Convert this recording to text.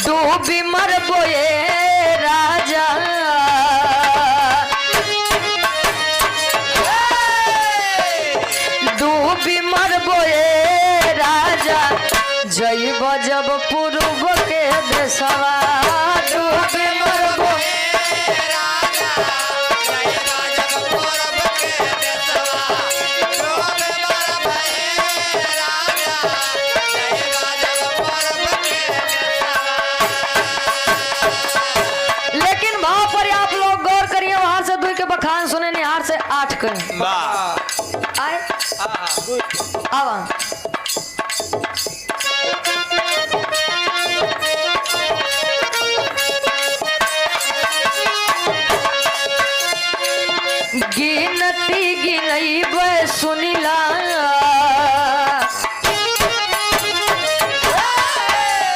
डूबी मरबो ये राजा डूबी मरबो ये राजा जैब जब पूर्व के देशवा डूबी मरबो बखान सुने निहार से 8 करें आए आवा